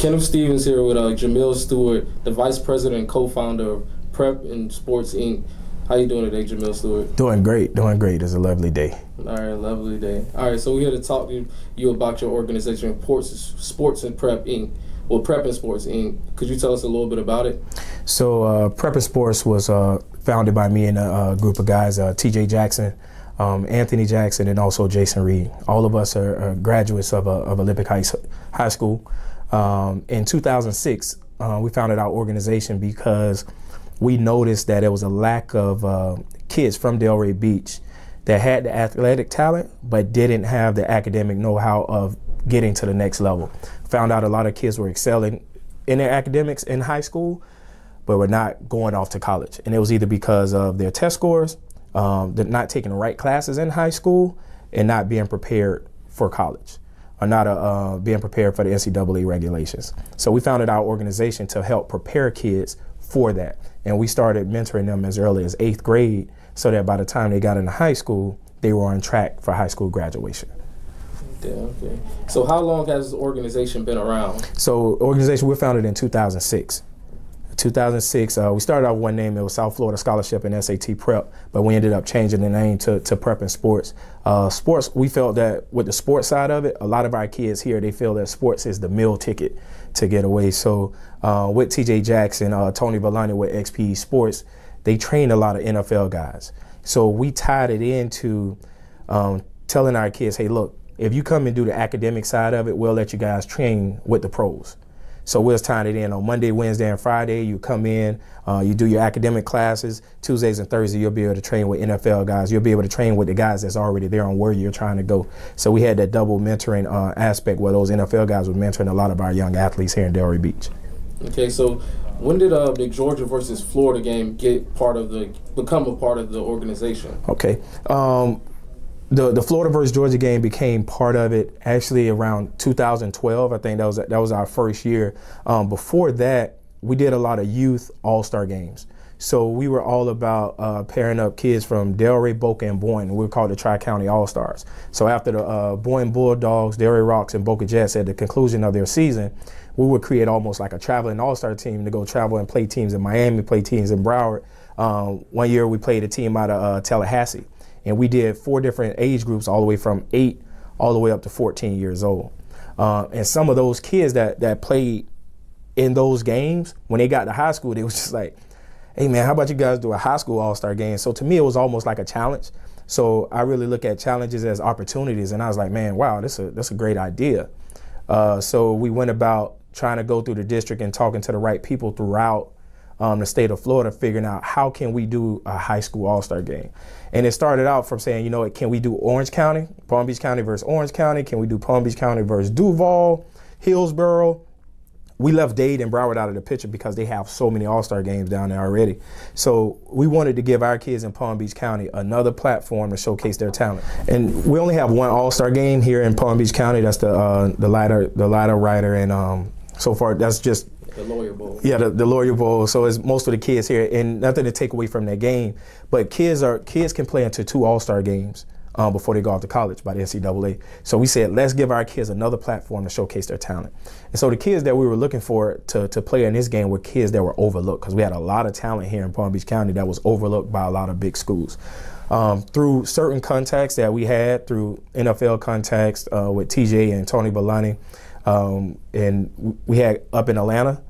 Kenneth Stevens here with Jamael Stewart, the Vice President and Co-Founder of Prep and Sports Inc. How you doing today, Jamael Stewart? Doing great, doing great. It's a lovely day. All right, lovely day. All right, so we're here to talk to you about your organization, Sports and Prep Inc. Well, Prep and Sports Inc. Could you tell us a little bit about it? So Prep and Sports was founded by me and a group of guys, TJ Jackson, Anthony Jackson, and also Jason Reed. All of us are graduates of Olympic High School. In 2006, we founded our organization because we noticed that there was a lack of kids from Delray Beach that had the athletic talent but didn't have the academic know-how of getting to the next level. Found out a lot of kids were excelling in their academics in high school, but were not going off to college. And it was either because of their test scores, they're not taking the right classes in high school, and not being prepared for college, or not being prepared for the NCAA regulations. So we founded our organization to help prepare kids for that. And we started mentoring them as early as 8th grade so that by the time they got into high school, they were on track for high school graduation. Yeah, okay. So how long has this organization been around? So organization, we founded in 2006. 2006, we started out with one name. It was South Florida Scholarship and SAT Prep, but we ended up changing the name to Prep and Sports. Sports, we felt that with the sports side of it, a lot of our kids here, they feel that sports is the meal ticket to get away. So with TJ Jackson, Tony Vellani with XP Sports, they trained a lot of NFL guys. So we tied it into telling our kids, hey, look, if you come and do the academic side of it, we'll let you guys train with the pros. So we're tying it in on Monday, Wednesday, and Friday. You come in, you do your academic classes. Tuesdays and Thursdays, you'll be able to train with NFL guys. You'll be able to train with the guys that's already there on where you're trying to go. So we had that double mentoring aspect where those NFL guys were mentoring a lot of our young athletes here in Delray Beach. Okay, so when did the Georgia versus Florida game become a part of the organization? Okay. The Florida versus Georgia game became part of it actually around 2012. I think that was our first year. Before that, we did a lot of youth all-star games. So we were all about pairing up kids from Delray, Boca, and Boyne. We were called the Tri-County All-Stars. So after the Boyne Bulldogs, Delray Rocks, and Boca Jets at the conclusion of their season, we would create almost like a traveling all-star team to go travel and play teams in Miami, play teams in Broward. One year we played a team out of Tallahassee. And we did 4 different age groups all the way from 8 all the way up to 14 years old. And some of those kids that played in those games, when they got to high school, they was just like, hey man, how about you guys do a high school all-star game? So to me, it was almost like a challenge. So I really look at challenges as opportunities. And I was like, man, wow, that's a great idea. So we went about trying to go through the district and talking to the right people throughout the state of Florida, figuring out how can we do a high school all-star game. And it started out from saying, you know, can we do Orange County, Palm Beach County versus Orange County? Can we do Palm Beach County versus Duval, Hillsborough? We left Dade and Broward out of the picture because they have so many all-star games down there already. So we wanted to give our kids in Palm Beach County another platform to showcase their talent. And we only have one all-star game here in Palm Beach County. That's the ladder rider, and so far that's just the Lawyer Bowl. Yeah, the Lawyer Bowl. So it's most of the kids here, and nothing to take away from that game. But kids can play into 2 all-star games before they go off to college by the NCAA. So we said, let's give our kids another platform to showcase their talent. And so the kids that we were looking for to play in this game were kids that were overlooked, because we had a lot of talent here in Palm Beach County that was overlooked by a lot of big schools. Through certain contacts that we had, through NFL contacts with TJ and Tony Vellani, and we had up in Atlanta,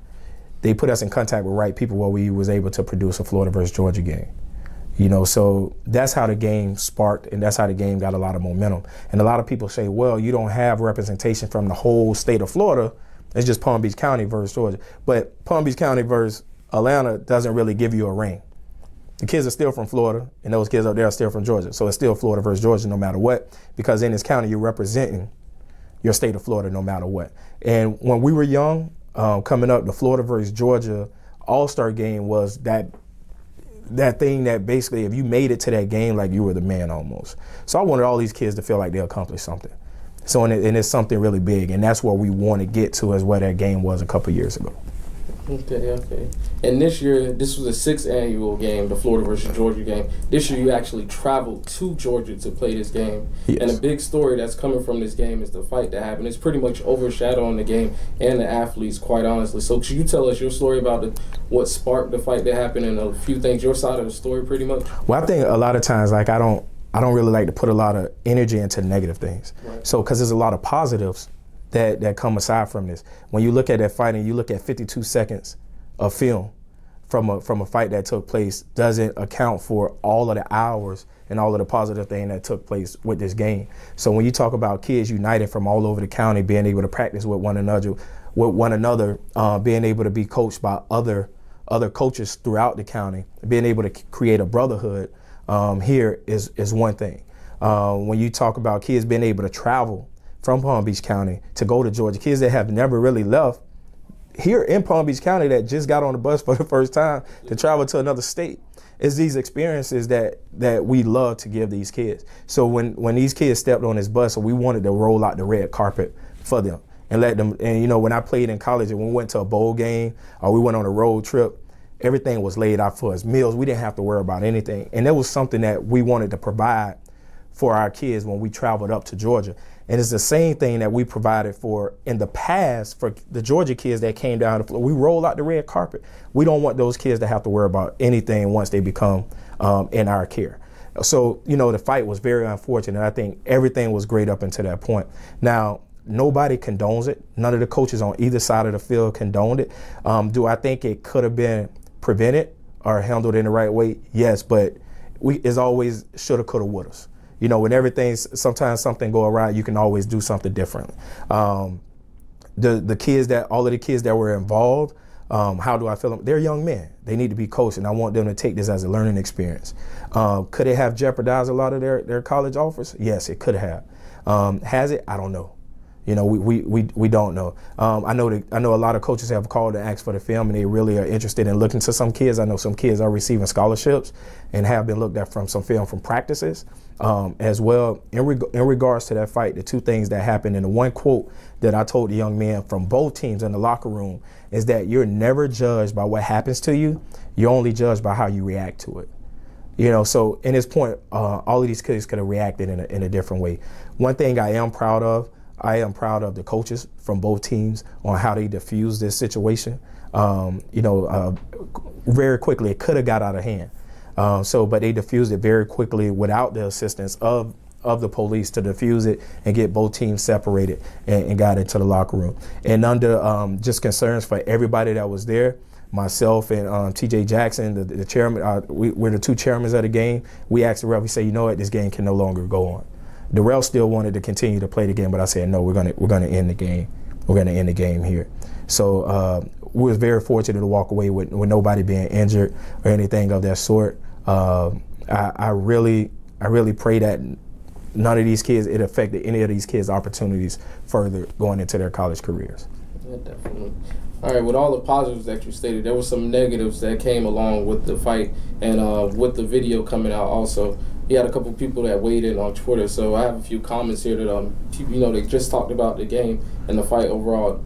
they put us in contact with right people where we was able to produce a Florida versus Georgia game. You know, so that's how the game sparked, and that's how the game got a lot of momentum. And a lot of people say, well, you don't have representation from the whole state of Florida. It's just Palm Beach County versus Georgia. But Palm Beach County versus Atlanta doesn't really give you a ring. The kids are still from Florida, and those kids up there are still from Georgia. So it's still Florida versus Georgia no matter what, because in this county you're representing your state of Florida no matter what. And when we were young, coming up, the Florida versus Georgia All-Star game was that thing that basically, if you made it to that game, like you were the man almost. So I wanted all these kids to feel like they accomplished something. So and it's something really big, and that's where we want to get to, as where that game was a couple years ago. Okay. And this year, this was the 6th annual game, the Florida versus Georgia game. This year, you actually traveled to Georgia to play this game. Yes. And a big story that's coming from this game is the fight that happened. It's pretty much overshadowing the game and the athletes, quite honestly. So could you tell us your story about what sparked the fight that happened and a few things, your side of the story, pretty much? Well, I think a lot of times, like I don't really like to put a lot of energy into negative things. Right. So because there's a lot of positives that come aside from this. When you look at that fight and you look at 52 seconds of film from a fight that took place, doesn't account for all of the hours and all of the positive thing that took place with this game. So when you talk about kids united from all over the county, being able to practice with one another, being able to be coached by other coaches throughout the county, being able to create a brotherhood here is one thing. When you talk about kids being able to travel from Palm Beach County to go to Georgia, kids that have never really left here in Palm Beach County that just got on the bus for the first time to travel to another state. It's these experiences that we love to give these kids. So when these kids stepped on this bus, we wanted to roll out the red carpet for them and let them. And you know, when I played in college and we went to a bowl game or we went on a road trip, everything was laid out for us. Meals, we didn't have to worry about anything. And that was something that we wanted to provide for our kids when we traveled up to Georgia. And it's the same thing that we provided for in the past for the Georgia kids that came down to Florida. We roll out the red carpet. We don't want those kids to have to worry about anything once they become in our care. So, you know, the fight was very unfortunate. I think everything was great up until that point. Now, nobody condones it. None of the coaches on either side of the field condoned it. Do I think it could have been prevented or handled in the right way? Yes, but it's always shoulda, coulda, woulda. You know, when sometimes something go awry, you can always do something different. All of the kids that were involved, how do I feel? They're young men. They need to be coached, and I want them to take this as a learning experience. Could it have jeopardized a lot of their college offers? Yes, it could have. Has it? I don't know. You know, we don't know. I know a lot of coaches have called and asked for the film, and they really are interested in looking to some kids. I know some kids are receiving scholarships and have been looked at from some film from practices as well. In regards to that fight, the two things that happened, and the one quote that I told the young man from both teams in the locker room is that you're never judged by what happens to you. You're only judged by how you react to it. You know, so in this point, all of these kids could have reacted in a different way. One thing I am proud of the coaches from both teams on how they diffused this situation. Very quickly, it could have got out of hand. But they diffused it very quickly without the assistance of the police to diffuse it and get both teams separated and got into the locker room. And under just concerns for everybody that was there, myself and T.J. Jackson, the chairman, we're the two chairmen of the game. We asked the ref, we said, you know what, this game can no longer go on. Darrell still wanted to continue to play the game, but I said, no, we're gonna end the game. We're gonna end the game here. So we was very fortunate to walk away with nobody being injured or anything of that sort. I really pray that none of these kids, it affected any of these kids' opportunities further going into their college careers. Yeah, definitely. All right, with all the positives that you stated, there were some negatives that came along with the fight and with the video coming out also. You had a couple people that weighed in on Twitter, so I have a few comments here that they just talked about the game and the fight overall,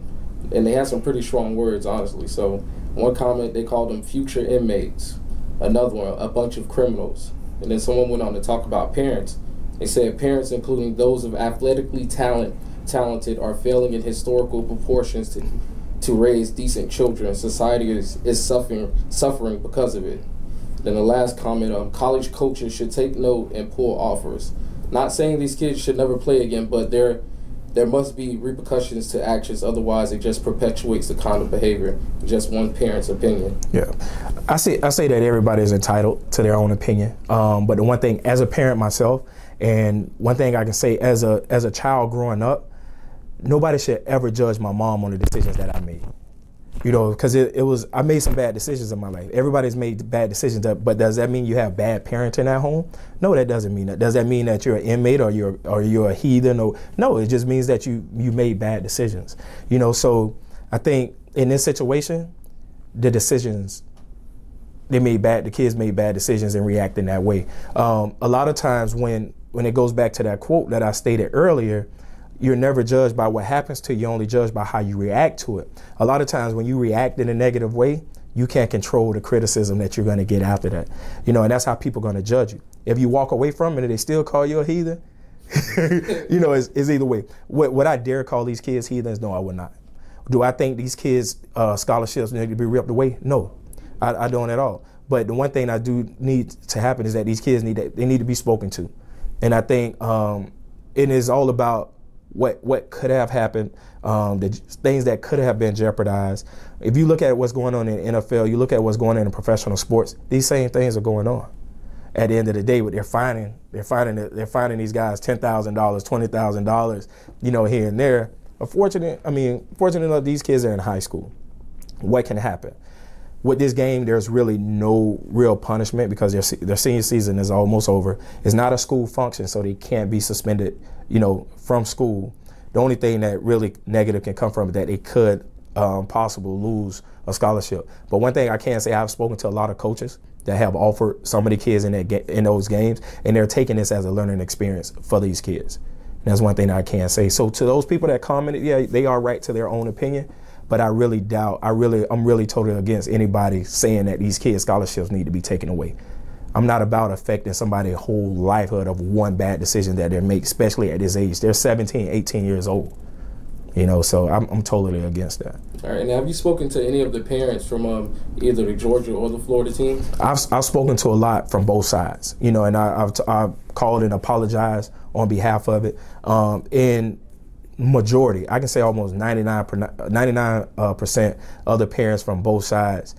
and they had some pretty strong words, honestly. So one comment, they called them future inmates. Another one, a bunch of criminals. And then someone went on to talk about parents. They said parents, including those of athletically talented, are failing in historical proportions to raise decent children. Society is suffering because of it. Then the last comment, college coaches should take note and pull offers. Not saying these kids should never play again, but there must be repercussions to actions. Otherwise, it just perpetuates the kind of behavior. Just one parent's opinion. Yeah, I say that everybody is entitled to their own opinion. But the one thing, as a parent myself, and one thing I can say as a child growing up, nobody should ever judge my mom on the decisions that I made. You know, because I made some bad decisions in my life. Everybody's made bad decisions, but does that mean you have bad parenting at home? No, that doesn't mean that. Does that mean that you're an inmate or you're a heathen? No, it just means that you made bad decisions. You know, so I think in this situation, the kids made bad decisions and reacted in that way. A lot of times when it goes back to that quote that I stated earlier, you're never judged by what happens to you. You're only judged by how you react to it. A lot of times when you react in a negative way, you can't control the criticism that you're going to get after that. You know, and that's how people are going to judge you. If you walk away from it and they still call you a heathen, you know, it's either way. Would I dare call these kids heathens? No, I would not. Do I think these kids' scholarships need to be ripped away? No, I don't at all. But the one thing I do need to happen is that these kids need to be spoken to. And I think it is all about what could have happened, the things that could have been jeopardized. If you look at what's going on in the NFL, you look at what's going on in professional sports, these same things are going on. At the end of the day, what they're finding these guys $10,000, $20,000, you know, here and there. Fortunately enough, these kids are in high school. What can happen? With this game, there's really no real punishment because their senior season is almost over. It's not a school function, so they can't be suspended, you know, from school. The only thing that really negative can come from it that they could possibly lose a scholarship. But one thing I can say, I've spoken to a lot of coaches that have offered some of the kids in those games, and they're taking this as a learning experience for these kids. And that's one thing that I can say. So to those people that commented, yeah, they are right to their own opinion. But I really doubt, I'm really totally against anybody saying that these kids' scholarships need to be taken away. I'm not about affecting somebody's whole livelihood of one bad decision that they make, especially at this age. They're 17, 18 years old. You know, so I'm totally against that. All right, and have you spoken to any of the parents from either the Georgia or the Florida team? I've spoken to a lot from both sides, you know, and I've called and apologized on behalf of it. In majority, I can say almost 99% of the parents from both sides,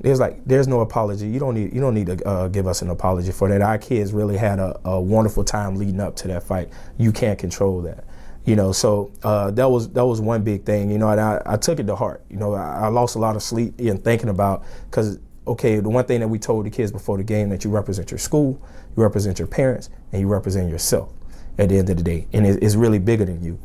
there's no apology. You don't need to give us an apology for that. Our kids really had a wonderful time leading up to that fight. You can't control that. You know, so that was one big thing, you know, and I took it to heart. You know, I lost a lot of sleep in thinking about, because, okay, the one thing that we told the kids before the game, that you represent your school, you represent your parents, and you represent yourself at the end of the day. And it's really bigger than you.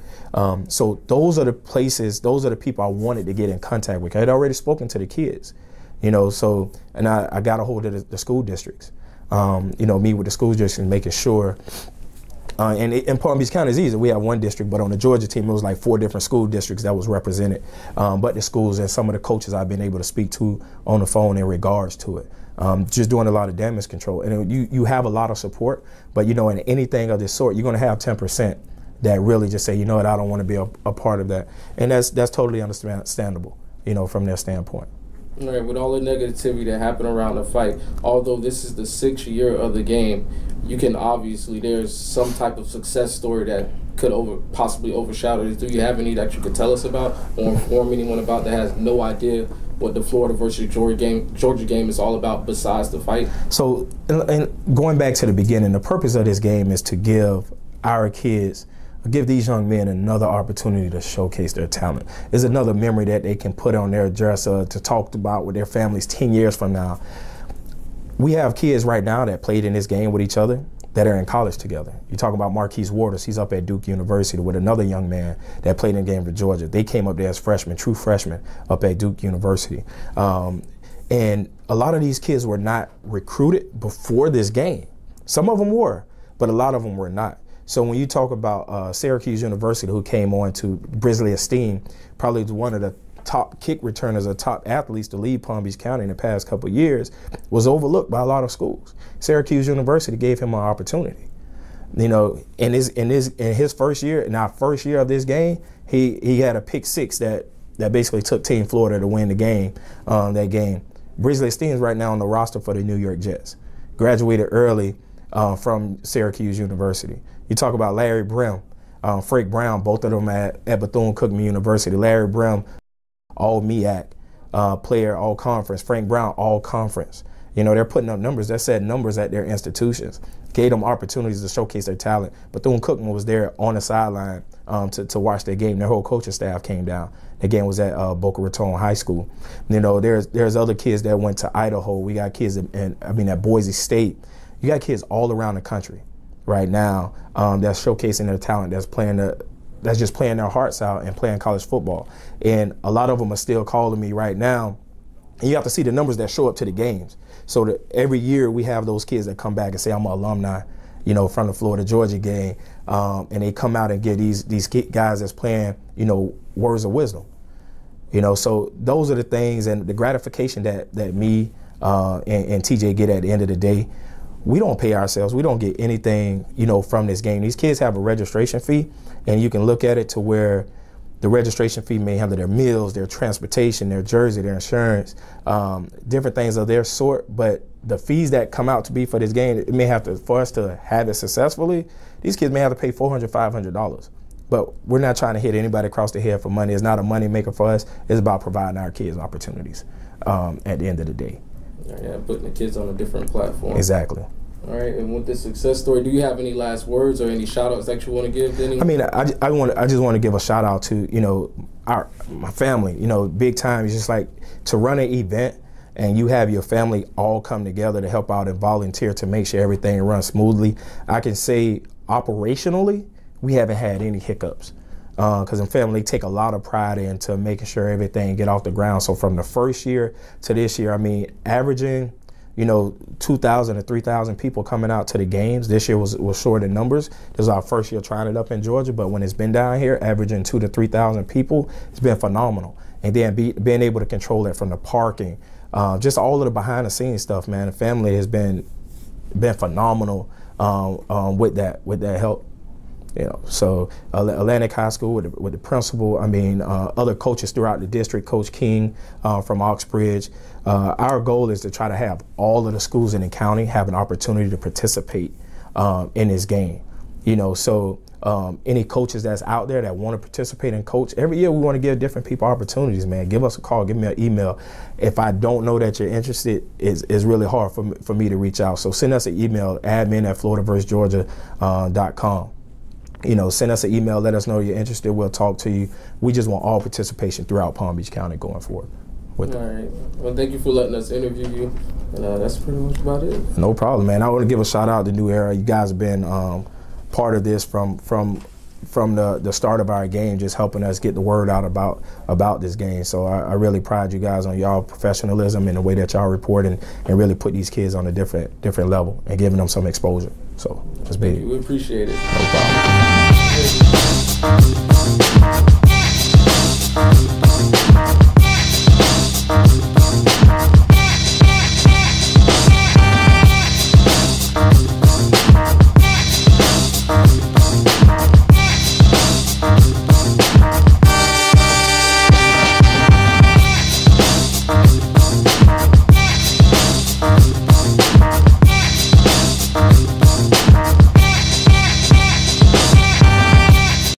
So those are the places, those are the people I wanted to get in contact with. I had already spoken to the kids, you know, so, and I got a hold of the school districts, you know, meet with the school districts and making sure. And in Palm Beach County is easy. We have one district, but on the Georgia team, it was like 4 different school districts that was represented. But the schools and some of the coaches I've been able to speak to on the phone in regards to it. Just doing a lot of damage control. And you have a lot of support, but, you know, in anything of this sort, you're going to have 10% that really just say, you know what, I don't want to be a part of that. And that's totally understandable, you know, from their standpoint. All right, with all the negativity that happened around the fight, although this is the 6th year of the game, you can obviously, there's some type of success story that could possibly overshadow this. Do you have any that you could tell us about or inform anyone about that has no idea what the Florida versus Georgia game is all about besides the fight? So, and going back to the beginning, the purpose of this game is to give our kids, give these young men another opportunity to showcase their talent. It's another memory that they can put on their dresser to talk about with their families 10 years from now. We have kids right now that played in this game with each other that are in college together. You talk about Marquise Waters, he's up at Duke University with another young man that played in the game for Georgia. They came up there as freshmen, true freshmen, up at Duke University. And a lot of these kids were not recruited before this game. Some of them were, but a lot of them were not. So when you talk about Syracuse University, who came on to Brisley Esteem, probably one of the top kick returners or top athletes to lead Palm Beach County in the past couple of years, was overlooked by a lot of schools. Syracuse University gave him an opportunity. You know, in his first year, in our first year of this game, he had a pick 6 that basically took Team Florida to win the game. That game. Brisley Esteem is right now on the roster for the New York Jets. Graduated early from Syracuse University. You talk about Larry Brim, Frank Brown, both of them at Bethune-Cookman University. Larry Brim, all MEAC player, all conference. Frank Brown, all conference. You know, they're putting up numbers. They set numbers at their institutions. Gave them opportunities to showcase their talent. Bethune-Cookman was there on the sideline to watch their game. Their whole coaching staff came down. The game was at Boca Raton High School. You know, there's other kids that went to Idaho. We got kids at Boise State. You got kids all around the country right now that's showcasing their talent, that's just playing their hearts out and playing college football. And a lot of them are still calling me right now. And you have to see the numbers that show up to the games. So that every year we have those kids that come back and say, I'm an alumni. you know, from the Florida-Georgia game, and they come out and give these guys that's playing, you know, words of wisdom. You know, so those are the things and the gratification that me and TJ get at the end of the day. We don't pay ourselves. We don't get anything, you know, from this game. These kids have a registration fee, and you can look at it to where the registration fee may handle their meals, their transportation, their jersey, their insurance, different things of their sort. But the fees that come out to be for this game, it may have to, for us to have it successfully, these kids may have to pay $400, $500. But we're not trying to hit anybody across the head for money. It's not a money maker for us. It's about providing our kids opportunities at the end of the day. Yeah, putting the kids on a different platform. Exactly. All right, and with this success story, do you have any last words or any shout-outs that you want to give to anyone? I mean, I just want to give a shout-out to, you know, my family. You know, big time. It's just like to run an event and you have your family all come together to help out and volunteer to make sure everything runs smoothly. I can say operationally, we haven't had any hiccups. Because in family, they take a lot of pride into making sure everything get off the ground. So from the first year to this year, I mean, averaging, you know, 2,000 to 3,000 people coming out to the games. This year was short in numbers. This was our first year trying it up in Georgia, but when it's been down here, averaging 2,000 to 3,000 people, it's been phenomenal. And then being able to control that from the parking, just all of the behind the scenes stuff, man. The family has been phenomenal with that help. You know, so Atlantic High School with the principal, I mean, other coaches throughout the district, Coach King from Oxbridge. Our goal is to try to have all of the schools in the county have an opportunity to participate in this game. You know, so any coaches that's out there that want to participate and coach, every year we want to give different people opportunities, man. Give us a call, give me an email. If I don't know that you're interested, it's really hard for me to reach out. So send us an email, admin@floridaversegeorgia.com. You know, send us an email, let us know you're interested, we'll talk to you. We just want all participation throughout Palm Beach County going forward. All right. Well, thank you for letting us interview you. And that's pretty much about it. No problem, man. I want to give a shout out to New Era. You guys have been part of this from the start of our game, just helping us get the word out about this game. So I really pride you guys on y'all professionalism and the way that y'all report and really put these kids on a different level and giving them some exposure. So that's big. We appreciate it. No problem.